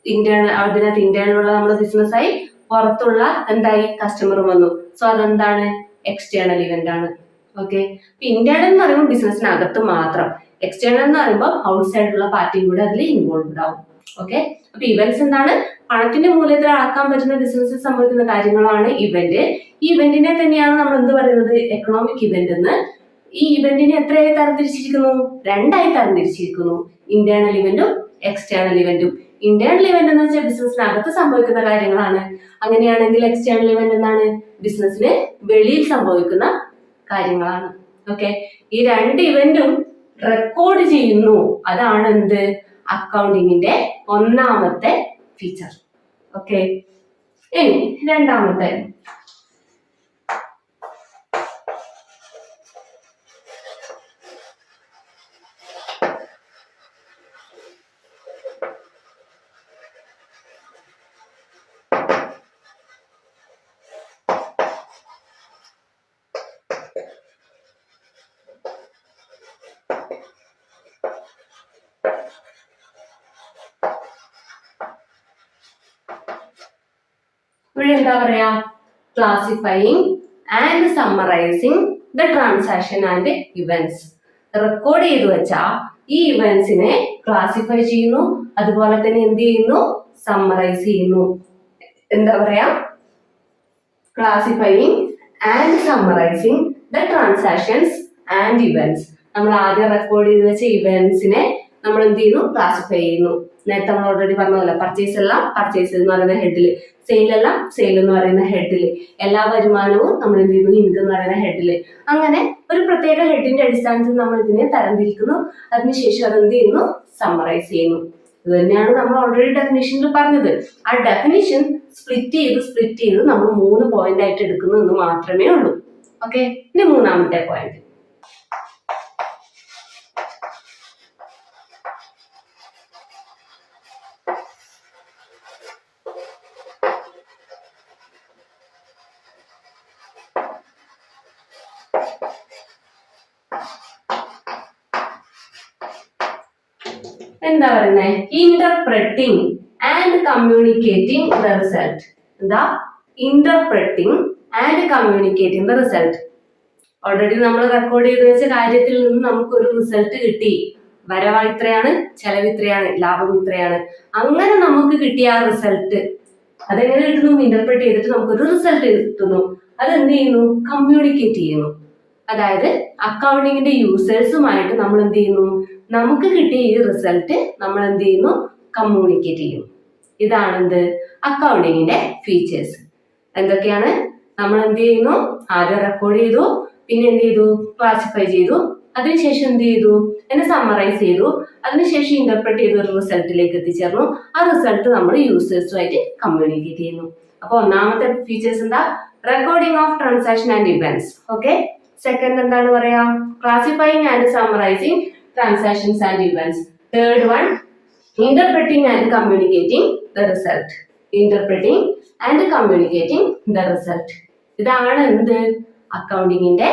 ഇന്റേണൽ, അതിനകത്ത് ഇന്റേണലുള്ള നമ്മുടെ ബിസിനസ്സായി, പുറത്തുള്ള എന്തായി കസ്റ്റമർ വന്നു. സോ അതെന്താണ് എക്സ്റ്റേണൽ ഇവന്റ് ആണ്. ഓക്കെ, ഇന്റേണൽ എന്ന് പറയുമ്പോൾ ബിസിനസ്സിനകത്ത് മാത്രം, എക്സ്റ്റേണൽ എന്ന് പറയുമ്പോൾ ഔട്ട്സൈഡിലുള്ള പാർട്ടിയും കൂടെ അതിൽ ഇൻവോൾവ്ഡ് ആവും. ഓക്കെ, അപ്പൊ ഇവന്റ്സ് എന്താണ്, പണത്തിന്റെ മൂല്യത്തിൽ അളക്കാൻ പറ്റുന്ന ബിസിനസ്സിൽ സംഭവിക്കുന്ന കാര്യങ്ങളാണ് ഇവന്റ്. ഈ ഇവന്റിനെ തന്നെയാണ് നമ്മൾ എന്ത് പറയുന്നത്, എക്കണോമിക് ഇവന്റ് എന്ന്. ഈ ഇവന്റിനെ എത്രയായി തരംതിരിച്ചിരിക്കുന്നു, രണ്ടായി തരംതിരിച്ചിരിക്കുന്നു, ഇന്റേണൽ ഇവന്റും എക്സ്റ്റേണൽ ഇവന്റും. ഇന്റേണൽ ഇവന്റ് എന്ന് വെച്ചാൽ ബിസിനസ്സിനകത്ത് സംഭവിക്കുന്ന കാര്യങ്ങളാണ്. അങ്ങനെയാണെങ്കിൽ എക്സ്റ്റേണൽ ഇവന്റ് എന്താണ്, ബിസിനസ്സിന് വെളിയിൽ സംഭവിക്കുന്ന കാര്യങ്ങളാണ്. ഓക്കെ, ഈ രണ്ട് ഇവന്റും റെക്കോർഡ് ചെയ്യുന്നു, അതാണ് എന്ത് അക്കൗണ്ടിങ്ങിന്റെ ഒന്നാമത്തെ ഫീച്ചർ. ഓക്കെ, ഇനി രണ്ടാമത്തെ, ഇവിടെ എന്താ പറയാ, classifying and summarising the transaction and events. Record ചെയ്തു വെച്ചാൽ ഈ ഇവന്റ്സിനെ ക്ലാസിഫൈ ചെയ്യുന്നു, അതുപോലെ തന്നെ എന്ത് ചെയ്യുന്നു, സമ്മറൈസ് ചെയ്യുന്നു. എന്താ പറയാ, classifying and summarising the transactions and events. നമ്മൾ ആദ്യം റെക്കോർഡ് ചെയ്ത് വെച്ച ഇവന്റ്സിനെ നമ്മൾ എന്ത് ചെയ്യുന്നു, ക്ലാസിഫൈ ചെയ്യുന്നു. നേരത്തെ നമ്മൾ ഓൾറെഡി പറഞ്ഞതല്ല, പർച്ചേസ് എല്ലാം പർച്ചേസ് എന്ന് പറയുന്ന ഹെഡിൽ, സെയിൽ എല്ലാം സെയിൽ എന്ന് പറയുന്ന ഹെഡിൽ, എല്ലാ വരുമാനവും നമ്മൾ എന്ത് ചെയ്യുന്നു, ഇൻകം എന്ന് പറയുന്ന ഹെഡിൽ. അങ്ങനെ ഒരു പ്രത്യേക ഹെഡിന്റെ അടിസ്ഥാനത്തിൽ നമ്മൾ ഇതിനെ തരംതിരിക്കുന്നു. അതിനുശേഷം അത് എന്ത് ചെയ്യുന്നു, സമ്മറൈസ് ചെയ്യുന്നു. ഇത് തന്നെയാണ് നമ്മൾ ഓൾറെഡി ഡെഫിനിഷനിൽ പറഞ്ഞത്. ആ ഡെഫിനിഷൻ സ്പ്ലിറ്റ് ചെയ്ത് നമ്മൾ 3 പോയിന്റ് ആയിട്ട് എടുക്കുന്നു എന്ന് മാത്രമേ ഉള്ളൂ. ഓക്കെ, ഇനി മൂന്നാമത്തെ പോയിന്റ്. എന്താ പറയുന്നത്, interpreting and communicating the result. എന്താ, interpreting and communicating the result. Already നമ്മൾ റെക്കോർഡ് ചെയ്ത് വെച്ച കാര്യത്തിൽ നിന്ന് നമുക്കൊരു റിസൾട്ട് കിട്ടി. വരവ് ഇത്രയാണ്, ചെലവ് ഇത്രയാണ്, ലാഭം ഇത്രയാണ്. അങ്ങനെ നമുക്ക് കിട്ടിയ ആ റിസൾട്ട് അതെങ്ങനെ കിട്ടുന്നു, ഇന്റർപ്രറ്റ് ചെയ്തിട്ട് നമുക്കൊരു റിസൾട്ട് കിട്ടുന്നു. അതെന്ത് ചെയ്യുന്നു, കമ്മ്യൂണിക്കേറ്റ് ചെയ്യുന്നു. അതായത് അക്കൗണ്ടിങ്ങിന്റെ യൂസേഴ്സുമായിട്ട് നമ്മൾ എന്ത് ചെയ്യുന്നു, നമുക്ക് കിട്ടിയ ഈ റിസൾട്ട് നമ്മൾ എന്ത് ചെയ്യുന്നു, കമ്മ്യൂണിക്കേറ്റ് ചെയ്യുന്നു. ഇതാണ് എന്ത്, അക്കൗണ്ടിങ്ങിന്റെ ഫീച്ചേഴ്സ്. എന്തൊക്കെയാണ്, നമ്മൾ എന്ത് ചെയ്യുന്നു, ആദ്യം റെക്കോർഡ് ചെയ്തു, പിന്നെ എന്ത് ചെയ്തു, ക്ലാസിഫൈ ചെയ്തു, അതിനുശേഷം എന്ത് ചെയ്തു, എന്നെ സമ്മറൈസ് ചെയ്തു, അതിനുശേഷം ഇന്റർപ്രറ്റ് ചെയ്ത ഒരു റിസൾട്ടിലേക്ക് എത്തിച്ചേർന്നു. ആ റിസൾട്ട് നമ്മൾ യൂസേഴ്സുമായിട്ട് കമ്മ്യൂണിക്കേറ്റ് ചെയ്യുന്നു. അപ്പൊ ഒന്നാമത്തെ ഫീച്ചേഴ്സ് എന്താ, recording of transaction and events. Okay, second എന്താണ് പറയാ, classifying and summarising transactions and events. Third one, interpreting and communicating the result. Interpreting and communicating the result. ഇതാണ് എന്ത്, അക്കൗണ്ടിങ്ങിന്റെ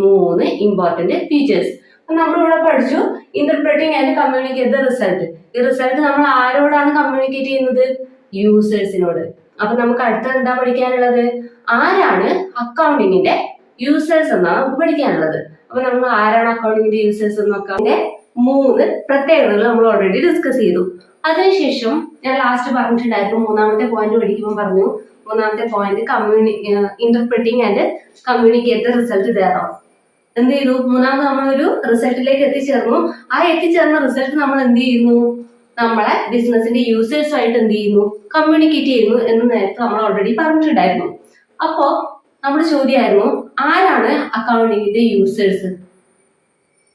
3 ഇമ്പോർട്ടന്റ് ഫീച്ചേഴ്സ്. നമ്മളിവിടെ പഠിച്ചു interpreting and communicate the result. ഈ റിസൾട്ട് നമ്മൾ ആരോടാണ് കമ്മ്യൂണിക്കേറ്റ് ചെയ്യുന്നത്, യൂസേഴ്സിനോട്. അപ്പൊ നമുക്ക് അടുത്ത എന്താ പഠിക്കാനുള്ളത്, ആരാണ് അക്കൗണ്ടിങ്ങിന്റെ യൂസേഴ്സ് എന്നാണ് നമുക്ക് പഠിക്കാനുള്ളത്. അപ്പൊ നമ്മൾ ആരാണ് അക്കൗണ്ടിങ്ങിന്റെ യൂസേഴ്സ് എന്ന് നോക്കാം. 3 പ്രത്യേകതകൾ നമ്മൾ ഓൾറെഡി ഡിസ്കസ് ചെയ്തു. അതിനുശേഷം ഞാൻ ലാസ്റ്റ് പറഞ്ഞിട്ടുണ്ടായിരുന്നു, മൂന്നാമത്തെ പോയിന്റ് പഠിക്കുമ്പോൾ പറഞ്ഞു, മൂന്നാമത്തെ point interpreting and communicate the result തയ്യാറാവും. എന്ത് ചെയ്തു, മൂന്നാമത് നമ്മളൊരു റിസൾട്ടിലേക്ക് എത്തിച്ചേർന്നു. ആ എത്തിച്ചേർന്ന റിസൾട്ട് നമ്മൾ എന്ത് ചെയ്യുന്നു, നമ്മളെ ബിസിനസിന്റെ യൂസേഴ്സുമായിട്ട് എന്ത് ചെയ്യുന്നു, കമ്മ്യൂണിക്കേറ്റ് ചെയ്യുന്നു എന്ന് നേരത്തെ നമ്മൾ ഓൾറെഡി പറഞ്ഞിട്ടുണ്ടായിരുന്നു. അപ്പോ നമ്മുടെ ചോദ്യമായിരുന്നു, ആരാണ് അക്കൗണ്ടിങ്ങിന്റെ യൂസേഴ്സ്?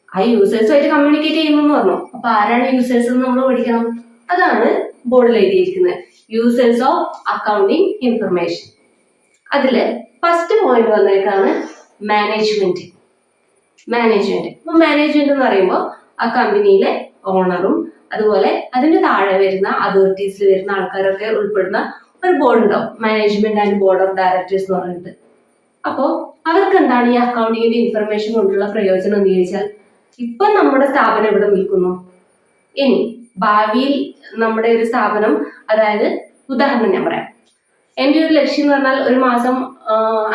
ആ യൂസേഴ്സുമായിട്ട് കമ്മ്യൂണിക്കേറ്റ് ചെയ്യുന്നു എന്ന് പറഞ്ഞു. അപ്പൊ ആരാണ് യൂസേഴ്സ് എന്ന് നമ്മൾ പഠിക്കണം. അതാണ് ബോർഡിൽ എഴുതിയിരിക്കുന്നത്, യൂസേഴ്സ് ഓഫ് അക്കൗണ്ടിങ് ഇൻഫർമേഷൻ. അതില് ഫസ്റ്റ് പോയിന്റ് വന്നേക്കാണ് മാനേജ്മെന്റ്. അപ്പൊ മാനേജ്മെന്റ് എന്ന് പറയുമ്പോൾ ആ കമ്പനിയിലെ ഓണറും അതുപോലെ അതിന്റെ താഴെ വരുന്ന അതോറിറ്റീസിൽ വരുന്ന ആൾക്കാരൊക്കെ ഉൾപ്പെടുന്ന ഒരു ബോർഡ് ഉണ്ടാവും, management and board of directors എന്ന് പറഞ്ഞിട്ട്. അപ്പോ അവർക്ക് എന്താണ് ഈ അക്കൗണ്ടിങ്ങിന്റെ ഇൻഫർമേഷൻ കൊണ്ടുള്ള പ്രയോജനം എന്ന് ചോദിച്ചാൽ, ഇപ്പൊ നമ്മുടെ സ്ഥാപനം ഇവിടെ നിൽക്കുന്നു, ഇനി ഭാവിയിൽ നമ്മുടെ ഒരു സ്ഥാപനം, അതായത് ഉദാഹരണം ഞാൻ പറയാം, എന്റെ ഒരു ലക്ഷ്യം എന്ന് പറഞ്ഞാൽ ഒരു മാസം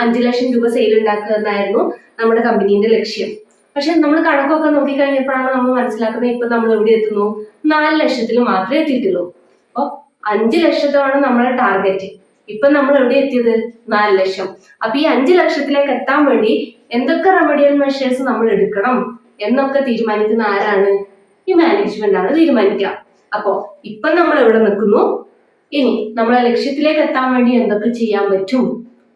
5 ലക്ഷം രൂപ സെയിൽ ഉണ്ടാക്കുക എന്നായിരുന്നു നമ്മുടെ കമ്പനീന്റെ ലക്ഷ്യം. പക്ഷെ നമ്മൾ കണക്കൊക്കെ നോക്കിക്കഴിഞ്ഞപ്പോഴാണ് നമ്മൾ മനസ്സിലാക്കുന്നത്, ഇപ്പൊ നമ്മൾ എവിടെ എത്തുന്നു, 4 ലക്ഷത്തിൽ മാത്രമേ എത്തിയിട്ടുള്ളൂ. അപ്പൊ 5 ലക്ഷത്തോളം നമ്മുടെ ടാർഗറ്റ്. ഇപ്പൊ നമ്മൾ എവിടെ എത്തിയത്, 4 ലക്ഷം. അപ്പൊ ഈ 5 ലക്ഷത്തിലേക്ക് എത്താൻ വേണ്ടി എന്തൊക്കെ റെമഡിയൽ മെഷേഴ്സ് നമ്മൾ എടുക്കണം എന്നൊക്കെ തീരുമാനിക്കുന്ന ആരാണ്, ഈ മാനേജ്മെന്റ് ആണ് തീരുമാനിക്കുക. അപ്പോ ഇപ്പൊ നമ്മൾ എവിടെ നിൽക്കുന്നു, ഇനി നമ്മളെ ലക്ഷ്യത്തിലേക്ക് എത്താൻ വേണ്ടി എന്തൊക്കെ ചെയ്യാൻ പറ്റും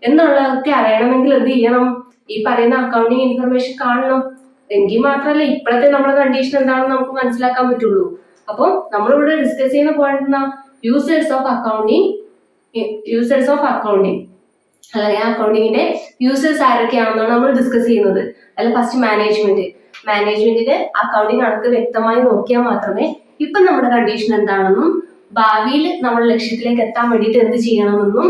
എന്നുള്ളതൊക്കെ അറിയണമെങ്കിൽ എന്ത് ചെയ്യണം, ഈ പറയുന്ന അക്കൗണ്ടിങ് ഇൻഫർമേഷൻ കാണണം. എങ്കിൽ മാത്രമല്ല ഇപ്പോഴത്തെ നമ്മുടെ കണ്ടീഷൻ എന്താണെന്ന് നമുക്ക് മനസ്സിലാക്കാൻ പറ്റുള്ളൂ. അപ്പോൾ നമ്മളിവിടെ ഡിസ്കസ് ചെയ്യുന്ന പോയിന്റ് യൂസേഴ്സ് ഓഫ് അക്കൗണ്ടിങ് അല്ലെങ്കിൽ അക്കൗണ്ടിങ്ങിന്റെ യൂസേഴ്സ് ആരൊക്കെയാണെന്നാണ് നമ്മൾ ഡിസ്കസ് ചെയ്യുന്നത്. അതിൽ ഫസ്റ്റ് മാനേജ്മെന്റിന്റെ അക്കൗണ്ടിങ് കണക്ക് വ്യക്തമായി നോക്കിയാൽ മാത്രമേ ഇപ്പൊ നമ്മുടെ കണ്ടീഷൻ എന്താണെന്നും ഭാവിയിൽ നമ്മൾ ലക്ഷ്യത്തിലേക്ക് എത്താൻ വേണ്ടിയിട്ട് എന്ത് ചെയ്യണമെന്നും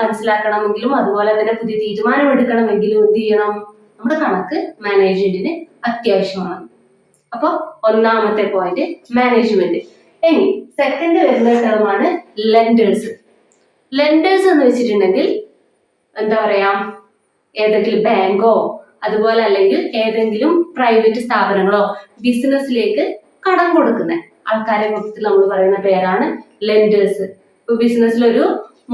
മനസ്സിലാക്കണമെങ്കിലും അതുപോലെ തന്നെ പുതിയ തീരുമാനം എടുക്കണമെങ്കിലും എന്ത് ചെയ്യണം, നമ്മുടെ കണക്ക് മാനേജ്മെന്റിന് അത്യാവശ്യമാണ്. അപ്പൊ ഒന്നാമത്തെ പോയിന്റ് മാനേജ്മെന്റ്. ഇനി സെക്കൻഡ് വരുന്ന ടേമാണ് ലെൻഡേഴ്സ്. ലെൻഡേഴ്സ് എന്ന് വെച്ചിട്ടുണ്ടെങ്കിൽ എന്താ പറയാ, ഏതെങ്കിലും ബാങ്കോ അതുപോലെ അല്ലെങ്കിൽ ഏതെങ്കിലും പ്രൈവറ്റ് സ്ഥാപനങ്ങളോ ബിസിനസ്സിലേക്ക് കടം കൊടുക്കുന്ന ആൾക്കാരെ മൊത്തത്തിൽ നമ്മൾ പറയുന്ന പേരാണ് ലെൻഡേഴ്സ്. ഇപ്പൊ ബിസിനസ്സിൽ ഒരു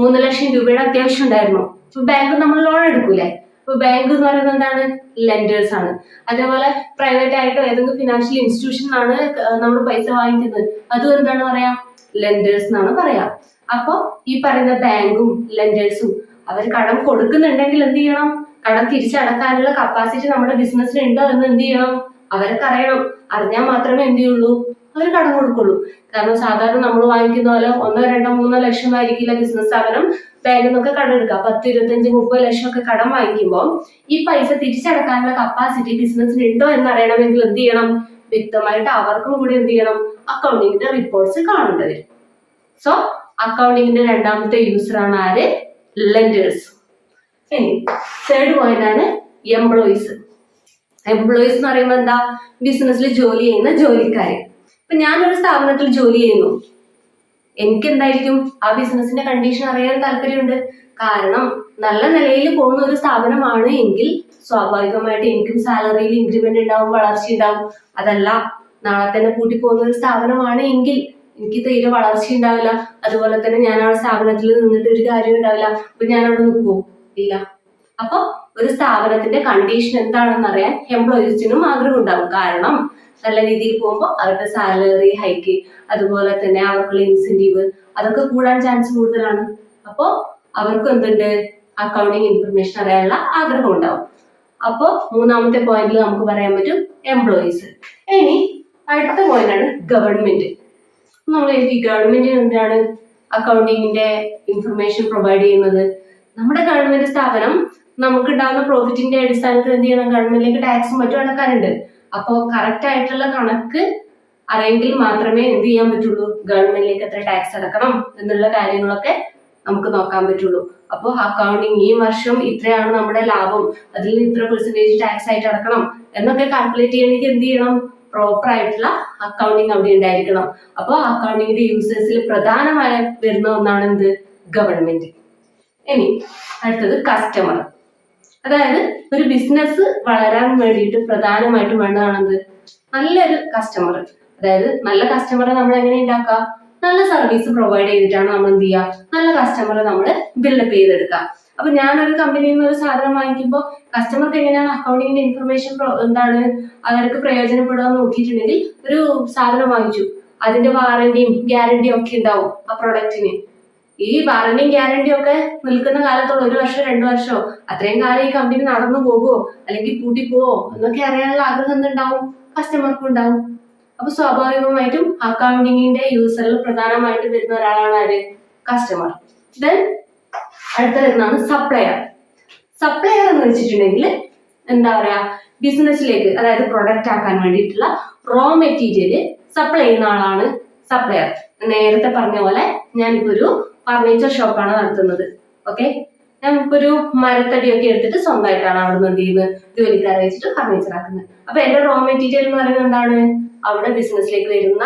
3 ലക്ഷം രൂപയുടെ അത്യാവശ്യം ഉണ്ടായിരുന്നു. ഇപ്പൊ ബാങ്ക് നമ്മൾ ലോൺ എടുക്കൂലേ, ഇപ്പൊ ബാങ്ക് എന്ന് പറയുന്നത് എന്താണ്? ലെൻഡേഴ്സ് ആണ്. അതേപോലെ പ്രൈവറ്റ് ആയിട്ടോ ഏതെങ്കിലും ഫിനാൻഷ്യൽ ഇൻസ്റ്റിറ്റ്യൂഷനാണ് നമ്മൾ പൈസ വാങ്ങിക്കുന്നത്, അതും എന്താണ് പറയാ? ലെൻഡേഴ്സ് എന്നാണ് പറയാ. അപ്പൊ ഈ പറയുന്ന ബാങ്കും ലെൻഡേഴ്സും അവർ കടം കൊടുക്കുന്നുണ്ടെങ്കിൽ എന്ത് ചെയ്യണം? കടം തിരിച്ചടക്കാനുള്ള കപ്പാസിറ്റി നമ്മുടെ ബിസിനസ്സിന് ഉണ്ടോ എന്ന് എന്ത് ചെയ്യണം? അവർക്ക് അറിയണം. അറിഞ്ഞാൽ മാത്രമേ എന്ത് ചെയ്യുള്ളൂ? അവർ കടം കൊടുക്കുള്ളൂ. കാരണം സാധാരണ നമ്മൾ വാങ്ങിക്കുന്ന പോലെ 1, 2, 3 ലക്ഷം ആയിരിക്കില്ല ബിസിനസ് സ്ഥാപനം ബാങ്കിൽ നിന്നൊക്കെ കടം എടുക്കുക. 10, 25, 30 ലക്ഷം ഒക്കെ കടം വാങ്ങിക്കുമ്പോൾ ഈ പൈസ തിരിച്ചടക്കാനുള്ള കപ്പാസിറ്റി ബിസിനസ്സിന് ഉണ്ടോ എന്ന് അറിയണമെങ്കിൽ എന്ത് ചെയ്യണം? വ്യക്തമായിട്ട് അവർക്കും കൂടി എന്ത് ചെയ്യണം? അക്കൗണ്ടിങ്ങിന്റെ റിപ്പോർട്ട്സ് കാണേണ്ടി വരും. സോ അക്കൗണ്ടിങ്ങിന്റെ രണ്ടാമത്തെ യൂസർ ആണ് ആര്? ലെൻഡേഴ്സ്. ഇനി തേർഡ് പോയിന്റ് ആണ് എംപ്ലോയീസ്. എംപ്ലോയീസ് എന്ന് പറയുമ്പോൾ എന്താ? ബിസിനസ്സിൽ ജോലി ചെയ്യുന്ന ജോലിക്കാര്. ഇപ്പൊ ഞാനൊരു സ്ഥാപനത്തിൽ ജോലി ചെയ്യുന്നു, എനിക്ക് എന്തായിരിക്കും ആ ബിസിനസിന്റെ കണ്ടീഷൻ അറിയാൻ താല്പര്യമുണ്ട്. കാരണം നല്ല നിലയിൽ പോകുന്ന ഒരു സ്ഥാപനമാണ് എങ്കിൽ സ്വാഭാവികമായിട്ട് എനിക്കും സാലറിയിൽ ഇൻക്രിമെന്റ് ഉണ്ടാവും, വളർച്ച ഉണ്ടാവും. അതല്ല നാളെ തന്നെ പൂട്ടി പോകുന്ന ഒരു സ്ഥാപനമാണ് എങ്കിൽ എനിക്ക് തീരെ വളർച്ച ഉണ്ടാവില്ല. അതുപോലെ തന്നെ ഞാൻ ആ സ്ഥാപനത്തിൽ നിന്നിട്ട് ഒരു കാര്യം ഉണ്ടാവില്ല. അപ്പൊ ഞാൻ അവിടെ നിൽക്കുമോ? ഇല്ല. അപ്പൊ ഒരു സ്ഥാപനത്തിന്റെ കണ്ടീഷൻ എന്താണെന്ന് അറിയാൻ എംപ്ലോയീസിനും ആഗ്രഹം ഉണ്ടാവും. കാരണം നല്ല രീതിയിൽ പോകുമ്പോൾ അവരുടെ സാലറി ഹൈക്ക്, അതുപോലെ തന്നെ അവർക്കുള്ള ഇൻസെന്റീവ് അതൊക്കെ കൂടാൻ ചാൻസ് കൂടുതലാണ്. അപ്പോ അവർക്ക് എന്തുണ്ട്? അക്കൗണ്ടിങ് ഇൻഫർമേഷൻ അറിയാനുള്ള ആഗ്രഹം ഉണ്ടാവും. അപ്പോ മൂന്നാമത്തെ പോയിന്റിൽ നമുക്ക് പറയാൻ പറ്റും എംപ്ലോയീസ്. ഇനി അടുത്ത പോയിന്റ് ആണ് ഗവൺമെന്റ്. നമ്മൾ ഈ ഗവൺമെന്റിന് എന്താണ് അക്കൗണ്ടിങ്ങിന്റെ ഇൻഫർമേഷൻ പ്രൊവൈഡ് ചെയ്യുന്നത്? നമ്മുടെ ഗവൺമെന്റ് സ്ഥാപനം നമുക്ക് ഉണ്ടാകുന്ന പ്രോഫിറ്റിന്റെ അടിസ്ഥാനത്തിൽ എന്ത് ചെയ്യണം? ഗവൺമെന്റിലേക്ക് ടാക്സും മറ്റും അടക്കാനുണ്ട്. അപ്പോൾ കറക്റ്റ് ആയിട്ടുള്ള കണക്ക് അറിയെങ്കിൽ മാത്രമേ എന്ത് ചെയ്യാൻ പറ്റുള്ളൂ? ഗവൺമെന്റിലേക്ക് എത്ര ടാക്സ് അടക്കണം എന്നുള്ള കാര്യങ്ങളൊക്കെ നമുക്ക് നോക്കാൻ പറ്റുള്ളൂ. അപ്പോൾ അക്കൗണ്ടിങ് ഈ വർഷം ഇത്രയാണ് നമ്മുടെ ലാഭം, അതിൽ ഇത്ര പെർസെന്റേജ് ടാക്സ് ആയിട്ട് അടക്കണം എന്നൊക്കെ കാൽക്കുലേറ്റ് ചെയ്യണമെങ്കിൽ എന്ത് ചെയ്യണം? പ്രോപ്പർ ആയിട്ടുള്ള അക്കൗണ്ടിങ് അവിടെ ഉണ്ടായിരിക്കണം. അപ്പോൾ അക്കൗണ്ടിങ്ങിന്റെ യൂസേഴ്സിൽ പ്രധാനമായി വരുന്ന ഒന്നാണ് എന്ത്? ഗവൺമെന്റ്. ഇനി അടുത്തത് കസ്റ്റമർ. അതായത് ഒരു ബിസിനസ് വളരാൻ വേണ്ടിയിട്ട് പ്രധാനമായിട്ടും വേണ്ടതാണെന്ത്? നല്ലൊരു കസ്റ്റമർ. അതായത് നല്ല കസ്റ്റമറെ നമ്മൾ എങ്ങനെ ഉണ്ടാക്കുക? നല്ല സർവീസ് പ്രൊവൈഡ് ചെയ്തിട്ടാണ് നമ്മൾ എന്ത് ചെയ്യുക? നല്ല കസ്റ്റമറെ നമ്മൾ ബിൽഡപ്പ് ചെയ്തെടുക്കുക. അപ്പൊ ഞാനൊരു കമ്പനിയിൽ നിന്ന് ഒരു സാധനം വാങ്ങിക്കുമ്പോൾ കസ്റ്റമർക്ക് എങ്ങനെയാണ് അക്കൗണ്ടിങ്ങിന്റെ ഇൻഫർമേഷൻ എന്താണ് അവർക്ക് പ്രയോജനപ്പെടുക എന്ന് നോക്കിയിട്ടുണ്ടെങ്കിൽ, ഒരു സാധനം വാങ്ങിച്ചു, അതിന്റെ വാറന്റിയും ഗ്യാരണ്ടിയും ഒക്കെ ഉണ്ടാവും ആ പ്രൊഡക്റ്റിന്. ഈ വാറന്റിയും ഗ്യാരണ്ടിയും ഒക്കെ നിൽക്കുന്ന കാലത്തോളം 1 വർഷം 2 വർഷമോ അത്രയും കാലം ഈ കമ്പനി നടന്നു പോകുമോ അല്ലെങ്കിൽ പൂട്ടിപ്പോവോ എന്നൊക്കെ അറിയാനുള്ള ആഗ്രഹം എന്തുണ്ടാവും? കസ്റ്റമർക്കും ഉണ്ടാവും. അപ്പൊ സ്വാഭാവികമായിട്ടും അക്കൗണ്ടിങ്ങിന്റെ യൂസറിൽ പ്രധാനമായിട്ട് വരുന്ന ഒരാളാണ് ആര്? കസ്റ്റമർ. ദെൻ അടുത്ത വരുന്നതാണ് സപ്ലയർ. സപ്ലയർ എന്ന് വെച്ചിട്ടുണ്ടെങ്കിൽ എന്താ പറയാ? ബിസിനസ്സിലേക്ക്, അതായത് പ്രൊഡക്റ്റ് ആക്കാൻ വേണ്ടിയിട്ടുള്ള റോ മെറ്റീരിയൽ സപ്ലൈ ചെയ്യുന്ന ആളാണ് സപ്ലയർ. നേരത്തെ പറഞ്ഞ പോലെ ഞാനിപ്പോ ഒരു ഫർണിച്ചർ ഷോപ്പാണ് നടത്തുന്നത്. ഓക്കെ, ഞാൻ ഇപ്പൊ ഒരു മരത്തടിയൊക്കെ എടുത്തിട്ട് സ്വന്തമായിട്ടാണ് അവിടെ നിന്ന് എന്ത് ചെയ്യുന്നത്? ജോലിക്കാരെ വെച്ചിട്ട് ഫർണിച്ചർ ആക്കുന്നത്. അപ്പൊ എന്റെ റോ മെറ്റീരിയൽ എന്ന് പറയുന്നത് എന്താണ്? അവിടെ ബിസിനസ്സിലേക്ക് വരുന്ന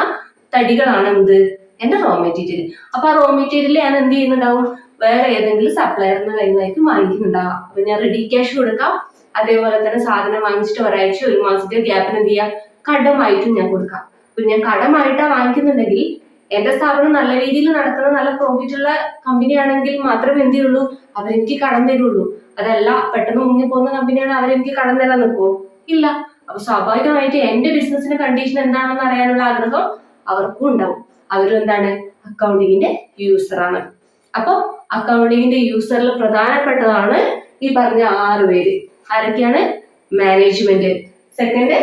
തടികളാണ് എന്ത്? എന്റെ റോ മെറ്റീരിയൽ. അപ്പൊ ആ റോ മെറ്റീരിയൽ ഞാൻ എന്ത് ചെയ്യുന്നുണ്ടാവും? വേറെ ഏതെങ്കിലും സപ്ലയറിന് കയ്യിലായിട്ട് വാങ്ങിക്കുന്നുണ്ടാവാം. അപ്പൊ ഞാൻ റെഡി ക്യാഷ് കൊടുക്കാം. അതേപോലെ തന്നെ സാധനം വാങ്ങിച്ചിട്ട് ഒരാഴ്ച 1 മാസത്തെ ഗ്യാപ്പിന് എന്ത് ചെയ്യാം? കടമായിട്ടും ഞാൻ കൊടുക്കാം. അപ്പൊ ഞാൻ കടമായിട്ടാ വാങ്ങിക്കുന്നുണ്ടെങ്കിൽ എന്റെ സ്ഥാപനം നല്ല രീതിയിൽ നടക്കുന്ന നല്ല പ്രോഫിറ്റ് ഉള്ള കമ്പനി ആണെങ്കിൽ മാത്രമേ എന്ത് ചെയ്യുള്ളൂ? അവരെനിക്ക് കടം തരുള്ളൂ. അതല്ല പെട്ടെന്ന് മുങ്ങി പോകുന്ന കമ്പനിയാണ് അവരെനിക്ക് കടം തരാൻ നിൽക്കുമോ? ഇല്ല. അപ്പൊ സ്വാഭാവികമായിട്ട് എന്റെ ബിസിനസിന്റെ കണ്ടീഷൻ എന്താണെന്ന് അറിയാനുള്ള ആഗ്രഹം അവർക്കും ഉണ്ടാവും. അവരും എന്താണ്? അക്കൗണ്ടിങ്ങിന്റെ യൂസർ ആണ്. അപ്പൊ അക്കൗണ്ടിങ്ങിന്റെ യൂസറിൽ പ്രധാനപ്പെട്ടതാണ് ഈ പറഞ്ഞ 6 പേര്. ആരൊക്കെയാണ്? Management, second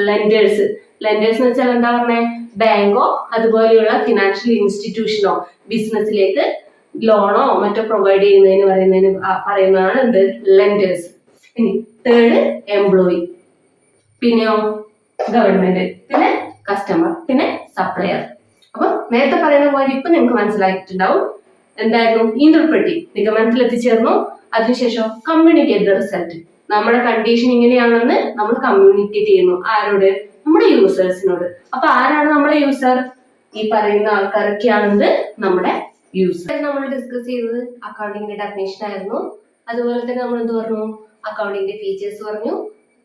lenders. ലെൻഡേഴ്സ് എന്ന് വെച്ചാൽ എന്താ പറഞ്ഞേ? ബാങ്കോ അതുപോലെയുള്ള ഫിനാൻഷ്യൽ ഇൻസ്റ്റിറ്റ്യൂഷനോ ബിസിനസ്സിലേക്ക് ലോണോ മറ്റോ പ്രൊവൈഡ് ചെയ്യുന്നതിന് പറയുന്നതാണ് എന്ത്? ലെൻഡേഴ്സ്. ഇനി തേർഡ് എംപ്ലോയി, പിന്നെയോ ഗവൺമെന്റ്, പിന്നെ കസ്റ്റമർ, പിന്നെ സപ്ലയർ. അപ്പൊ നേരത്തെ പറയുന്ന പോലെ ഇപ്പൊ നിങ്ങൾക്ക് മനസ്സിലായിട്ടുണ്ടാവും എന്തായിരുന്നു? ഇന്റർപ്രറ്റിംഗ്, നിഗമനത്തിൽ എത്തിച്ചേർന്നു. അതിനുശേഷം കമ്മ്യൂണിക്കേറ്റ് ദ റിസൾട്ട്. നമ്മുടെ കണ്ടീഷൻ ഇങ്ങനെയാണെന്ന് നമ്മൾ കമ്മ്യൂണിക്കേറ്റ് ചെയ്യുന്നു. ആരോട്? നമ്മുടെ യൂസേഴ്സിനോട്. അപ്പൊ ആരാണ് നമ്മുടെ യൂസർ? ഈ പറയുന്ന ആൾക്കാരൊക്കെയാണെന്ന് നമ്മുടെ യൂസർ. നമ്മൾ ഡിസ്കസ് ചെയ്തത് അക്കൗണ്ടിങ്ങിന്റെ ഡെഫിനേഷൻ ആയിരുന്നു. അതുപോലെ തന്നെ നമ്മൾ എന്ത് പറഞ്ഞു? അക്കൗണ്ടിങ്ങിന്റെ ഫീച്ചേഴ്സ് പറഞ്ഞു.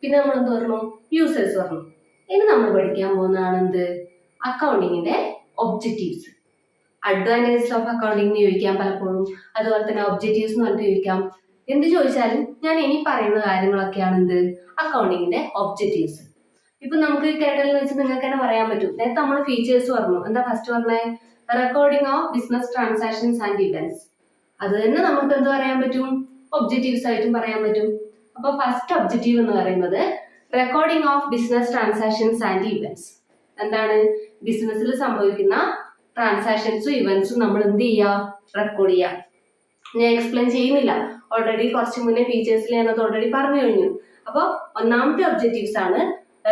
പിന്നെ നമ്മൾ എന്ത് പറഞ്ഞു? യൂസേഴ്സ് പറഞ്ഞു. ഇനി നമ്മൾ പഠിക്കാൻ പോകുന്നതാണ് എന്ത്? അക്കൗണ്ടിങ്ങിന്റെ ഒബ്ജക്റ്റീവ്സ്. അഡ്വാൻറ്റേജസ് ഓഫ് അക്കൗണ്ടിങ് ചോദിക്കാം പലപ്പോഴും. അതുപോലെ തന്നെ ഒബ്ജക്റ്റീവ്സ് എന്ന് പറഞ്ഞിട്ട് ചോദിക്കാം. എന്ത് ചോദിച്ചാലും ഞാൻ ഇനി പറയുന്ന കാര്യങ്ങളൊക്കെയാണ് എന്ത് അക്കൗണ്ടിങ്ങിന്റെ ഒബ്ജക്റ്റീവ്സ്. ഇപ്പൊ നമുക്ക് കേട്ടതിൽ വെച്ച് നിങ്ങൾക്ക് തന്നെ പറയാൻ പറ്റും. നേരത്തെ നമ്മൾ ഫീച്ചേഴ്സ് പറഞ്ഞു. എന്താ ഫസ്റ്റ് പറഞ്ഞേ? Recording of business transactions and events. അത് തന്നെ നമുക്ക് എന്ത് പറയാൻ പറ്റും? ഒബ്ജക്റ്റീവ്സ് ആയിട്ടും പറയാൻ പറ്റും. അപ്പൊ ഫസ്റ്റ് ഒബ്ജക്റ്റീവ് എന്ന് പറയുന്നത് recording of business transactions and events. എന്താണ്? ബിസിനസ്സിൽ സംഭവിക്കുന്ന ട്രാൻസാക്ഷൻസും ഇവന്റ്സും നമ്മൾ എന്ത് ചെയ്യുക? റെക്കോർഡ് ചെയ്യുക. ഞാൻ എക്സ്പ്ലെയിൻ ചെയ്യുന്നില്ല, ഓൾറെഡി കുറച്ച് മുന്നേ ഫീച്ചേഴ്സിൽ ഞാനത് ഓൾറെഡി പറഞ്ഞു കഴിഞ്ഞു. അപ്പോൾ ഒന്നാമത്തെ ഒബ്ജക്റ്റീവ്സ് ആണ്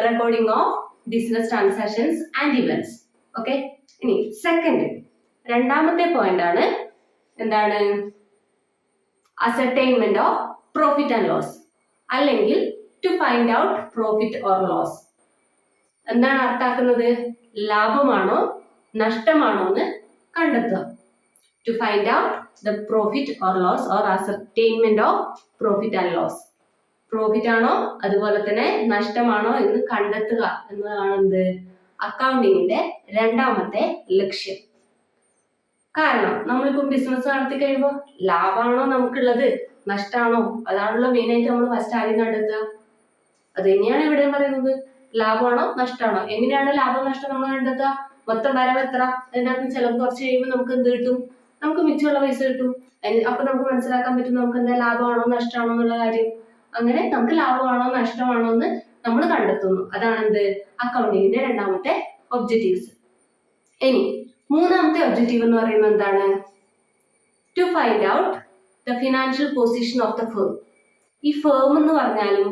recording of business transactions and events. Okay. ഇനി സെക്കൻഡ്, രണ്ടാമത്തെ പോയിന്റ് ആണ് എന്താണ്? Ascertainment of profit and loss, അല്ലെങ്കിൽ to find out profit or loss. എന്താണ് അർത്ഥാക്കുന്നത്? ലാഭമാണോ നഷ്ടമാണോ എന്ന് കണ്ടെത്തുക. To find out the profit or loss or ascertainment of profit and loss. Profit ആണോ അതുപോലെ തന്നെ നഷ്ടമാണോ എന്ന് കണ്ടെത്തുക എന്നതാണ് എന്ത് അക്കൗണ്ടിങ്ങിന്റെ രണ്ടാമത്തെ ലക്ഷ്യം. കാരണം നമ്മളിപ്പം ബിസിനസ് നടത്തി കഴിയുമ്പോൾ ലാഭമാണോ നമുക്കുള്ളത് നഷ്ടമാണോ, അതാണല്ലോ മെയിൻ ആയിട്ട് നമ്മൾ ഫസ്റ്റ് ആദ്യം കണ്ടെത്തുക. അത് തന്നെയാണ് ഇവിടെ പറയുന്നത്. ലാഭമാണോ നഷ്ടമാണോ, എങ്ങനെയാണ് ലാഭം നഷ്ടം നമ്മൾ കണ്ടെത്തുക? മൊത്തം വരവ് എത്ര, അതിനകത്ത് ചിലവ് കുറച്ച് കഴിയുമ്പോൾ നമുക്ക് എന്ത് കിട്ടും? നമുക്ക് മിച്ചമുള്ള പൈസ കിട്ടും. അപ്പൊ നമുക്ക് മനസ്സിലാക്കാൻ പറ്റും നമുക്ക് എന്താ ലാഭമാണോ നഷ്ടമാണോ എന്നുള്ള കാര്യം. അങ്ങനെ നമുക്ക് ലാഭമാണോ നഷ്ടമാണോ എന്ന് നമ്മൾ കണ്ടെത്തുന്നു. അതാണ് എന്ത് അക്കൗണ്ടിങ്ങിന്റെ രണ്ടാമത്തെ ഒബ്ജക്റ്റീവ്സ്. ഇനി മൂന്നാമത്തെ ഒബ്ജക്റ്റീവ് എന്ന് പറയുന്നത് എന്താണ്? To find out the financial position of the firm. ഈ ഫേം എന്ന് പറഞ്ഞാലും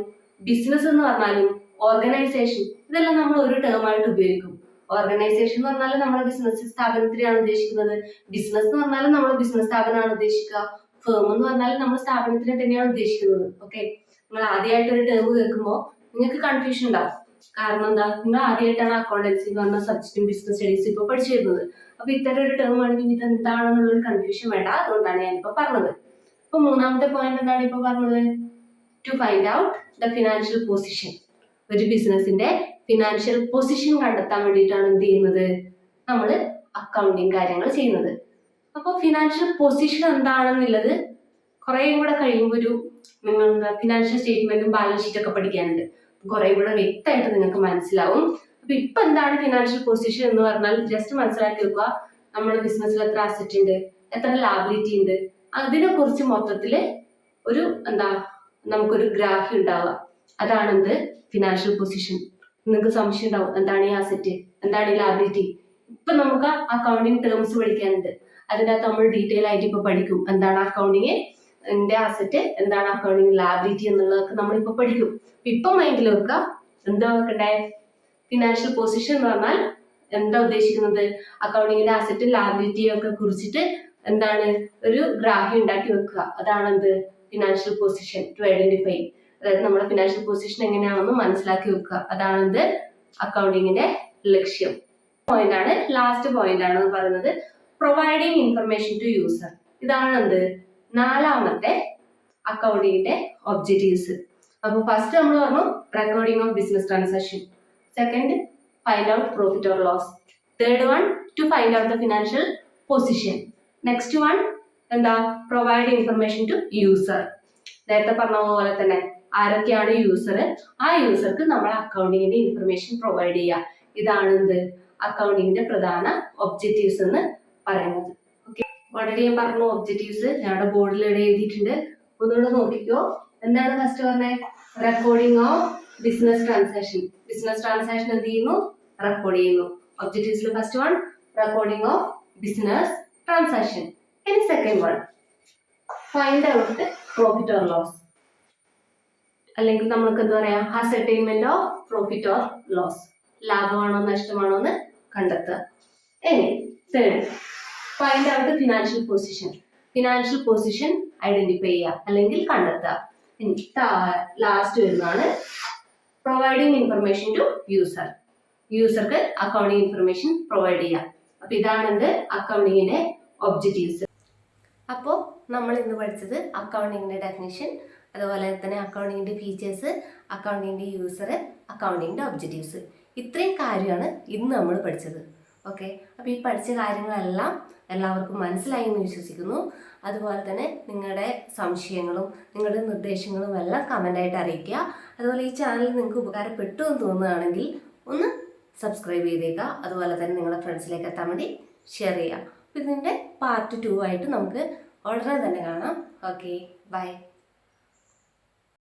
ബിസിനസ് എന്ന് പറഞ്ഞാലും ഓർഗനൈസേഷൻ, ഇതെല്ലാം നമ്മൾ ഒരു ടേം ആയിട്ട് ഉപയോഗിക്കും. ഓർഗനൈസേഷൻ എന്ന് പറഞ്ഞാൽ നമ്മുടെ ബിസിനസ് സ്ഥാപനത്തിനെയാണ് ഉദ്ദേശിക്കുന്നത്. ബിസിനസ് എന്ന് പറഞ്ഞാലും നമ്മൾ ബിസിനസ് സ്ഥാപനമാണ് ഉദ്ദേശിക്കുക. ഫേം എന്ന് പറഞ്ഞാൽ നമ്മൾ സ്ഥാപനത്തിനെ തന്നെയാണ് ഉദ്ദേശിക്കുന്നത്. ഓക്കെ. നിങ്ങൾ ആദ്യമായിട്ട് ഒരു ടേം കേൾക്കുമ്പോൾ നിങ്ങൾക്ക് കൺഫ്യൂഷൻ ഉണ്ടാവും. കാരണം എന്താ? നിങ്ങൾ ആദ്യമായിട്ടാണ് അക്കൗണ്ടൻസി എന്ന് പറഞ്ഞ സബ്ജക്റ്റും ബിസിനസ് സ്റ്റഡീസ് ഇപ്പോൾ പഠിച്ചു വരുന്നത്. അപ്പൊ ഇത്തരം ഒരു ടേം ആണെങ്കിൽ ഇത് എന്താണെന്നുള്ളൊരു കൺഫ്യൂഷൻ വേണ്ട. അതുകൊണ്ടാണ് ഞാനിപ്പോ പറഞ്ഞത്. അപ്പൊ മൂന്നാമത്തെ പോയിന്റ് എന്താണ് ഇപ്പൊ പറഞ്ഞത്? To find out the financial position. ഒരു ബിസിനസിന്റെ ഫിനാൻഷ്യൽ പൊസിഷൻ കണ്ടെത്താൻ വേണ്ടിയിട്ടാണ് എന്ത് ചെയ്യുന്നത്? നമ്മൾ അക്കൗണ്ടിങ് കാര്യങ്ങൾ ചെയ്യുന്നത്. അപ്പോൾ ഫിനാൻഷ്യൽ പൊസിഷൻ എന്താണെന്നുള്ളത് കുറേ കൂടെ കഴിയുമ്പോൾ ഒരു നിങ്ങൾ ഫിനാൻഷ്യൽ സ്റ്റേറ്റ്മെന്റും ബാലൻസ് ഷീറ്റ് ഒക്കെ പഠിക്കാനുണ്ട്. കുറെ കൂടെ വ്യക്തമായിട്ട് നിങ്ങൾക്ക് മനസ്സിലാവും. അപ്പൊ ഇപ്പൊ എന്താണ് ഫിനാൻഷ്യൽ പൊസിഷൻ എന്ന് പറഞ്ഞാൽ ജസ്റ്റ് മനസ്സിലാക്കി വെക്കുക. നമ്മുടെ ബിസിനസ്സിൽ എത്ര അസറ്റ് ഉണ്ട്, എത്ര ലാബിലിറ്റി ഉണ്ട്, അതിനെ കുറിച്ച് മൊത്തത്തില് ഒരു നമുക്കൊരു ഗ്രാഫ് ഉണ്ടാവുക. അതാണ് എന്ത് ഫിനാൻഷ്യൽ പൊസിഷൻ. നിങ്ങൾക്ക് സംശയം ഉണ്ടാവും, എന്താണ് ഈ അസറ്റ്, എന്താണ് ഈ ലാബിലിറ്റി. ഇപ്പൊ നമുക്ക് അക്കൗണ്ടിങ് ടേംസ് പഠിക്കാനുണ്ട്. അതിൻ്റെ അകത്ത് നമ്മൾ ഡീറ്റെയിൽ ആയിട്ട് ഇപ്പൊ പഠിക്കും. എന്താണ് അക്കൗണ്ടിങ് അസറ്റ്, എന്താണ് അക്കൗണ്ടിങ് ലാബിലിറ്റി എന്നുള്ളതൊക്കെ നമ്മളിപ്പോ പഠിക്കും. ഇപ്പൊ മൈൻഡിൽ വെക്കുക. എന്താ വെക്കണ്ടേ? ഫിനാൻഷ്യൽ പൊസിഷൻ എന്ന് പറഞ്ഞാൽ എന്താ ഉദ്ദേശിക്കുന്നത്? അക്കൗണ്ടിങ്ങിന്റെ അസറ്റും ലാബിലിറ്റിയും ഒക്കെ കുറിച്ചിട്ട് എന്താണ് ഒരു ഗ്രാഫ് ഉണ്ടാക്കി വെക്കുക. അതാണ് എന്ത് ഫിനാൻഷ്യൽ പൊസിഷൻ. ടു ഐഡന്റിഫൈ, അതായത് നമ്മുടെ ഫിനാൻഷ്യൽ പൊസിഷൻ എങ്ങനെയാണെന്ന് മനസ്സിലാക്കി വെക്കുക. അതാണ് എന്ത് അക്കൗണ്ടിങ്ങിന്റെ ലക്ഷ്യം. പോയിന്റ് ആണ്, ലാസ്റ്റ് പോയിന്റ് ആണ് പറയുന്നത് പ്രൊവൈഡിങ് ഇൻഫർമേഷൻ ടു യൂസർ. ഇതാണ് എന്ത് നാലാമത്തെ അക്കൗണ്ടിങ്ങിന്റെ ഒബ്ജക്റ്റീവ്സ്. അപ്പൊ ഫസ്റ്റ് നമ്മൾ പറഞ്ഞു recording of business transaction. Second, find out profit or loss. Third one, to find out the financial position. Next one എന്താ? Provide information to user. നേരത്തെ പറഞ്ഞ പോലെ തന്നെ ആരൊക്കെയാണ് യൂസർ, ആ യൂസർക്ക് നമ്മൾ അക്കൗണ്ടിങ്ങിന്റെ ഇൻഫർമേഷൻ പ്രൊവൈഡ് ചെയ്യുക. ഇതാണ് എന്ത് അക്കൗണ്ടിങ്ങിന്റെ പ്രധാന ഒബ്ജക്റ്റീവ്സ് എന്ന് പറയുന്നത്. ഓക്കെ, ഓൾറെഡി ഞാൻ പറഞ്ഞു ഒബ്ജക്റ്റീവ്സ് ഞങ്ങളുടെ ബോർഡിൽ ഇവിടെ എഴുതിയിട്ടുണ്ട്. ഒന്നുകൂടെ നോക്കിക്കോ. എന്താണ് ഫസ്റ്റ് പറഞ്ഞത്? Recording of business transaction. Business transaction എന്ത് ചെയ്യുന്നു? റെക്കോർഡ് ചെയ്യുന്നു. ഒബ്ജക്റ്റീവ്സിൽ first one recording of business transaction. ഇനി second one find out profit or loss, അല്ലെങ്കിൽ നമുക്ക് എന്താ പറയാ ascertainment of profit or loss. ലാഭമാണോ നഷ്ടമാണോ എന്ന് കണ്ടെത്തുക. ഇനി third, find out financial position. Financial position identify ചെയ്യുക അല്ലെങ്കിൽ കണ്ടെത്തുക. ഇനി ലാസ്റ്റ് വരുന്നതാണ് പ്രൊവൈഡിങ് ഇൻഫർമേഷൻ ടു യൂസർ. യൂസർക്ക് അക്കൗണ്ടിങ് ഇൻഫർമേഷൻ പ്രൊവൈഡ് ചെയ്യുക. അപ്പൊ ഇതാണ് എന്ത് അക്കൗണ്ടിങ്ങിന്റെ ഒബ്ജക്റ്റീവ്സ്. അപ്പോൾ നമ്മൾ ഇന്ന് പഠിച്ചത് അക്കൗണ്ടിങ്ങിന്റെ ഡെഫിനിഷൻ, അതുപോലെ തന്നെ അക്കൗണ്ടിങ്ങിന്റെ ഫീച്ചേഴ്സ്, അക്കൗണ്ടിങ്ങിന്റെ യൂസർ, അക്കൗണ്ടിങ്ങിന്റെ ഒബ്ജക്റ്റീവ്സ്. ഇത്രയും കാര്യമാണ് ഇന്ന് നമ്മൾ പഠിച്ചത്. ഓക്കെ, അപ്പോൾ ഈ പഠിച്ച കാര്യങ്ങളെല്ലാം എല്ലാവർക്കും മനസ്സിലായി എന്ന് വിശ്വസിക്കുന്നു. അതുപോലെ തന്നെ നിങ്ങളുടെ സംശയങ്ങളും നിങ്ങളുടെ നിർദ്ദേശങ്ങളും എല്ലാം കമൻ്റായിട്ട് അറിയിക്കുക. അതുപോലെ ഈ ചാനൽ നിങ്ങൾക്ക് ഉപകാരപ്പെട്ടു എന്ന് തോന്നുകയാണെങ്കിൽ ഒന്ന് സബ്സ്ക്രൈബ് ചെയ്തേക്കുക. അതുപോലെ തന്നെ നിങ്ങളുടെ ഫ്രണ്ട്സിലേക്ക് എത്താൻ വേണ്ടി ഷെയർ ചെയ്യുക. അപ്പോൾ ഇതിൻ്റെ പാർട്ട് 2 ആയിട്ട് നമുക്ക് ഉടനെ തന്നെ കാണാം. Okay, by.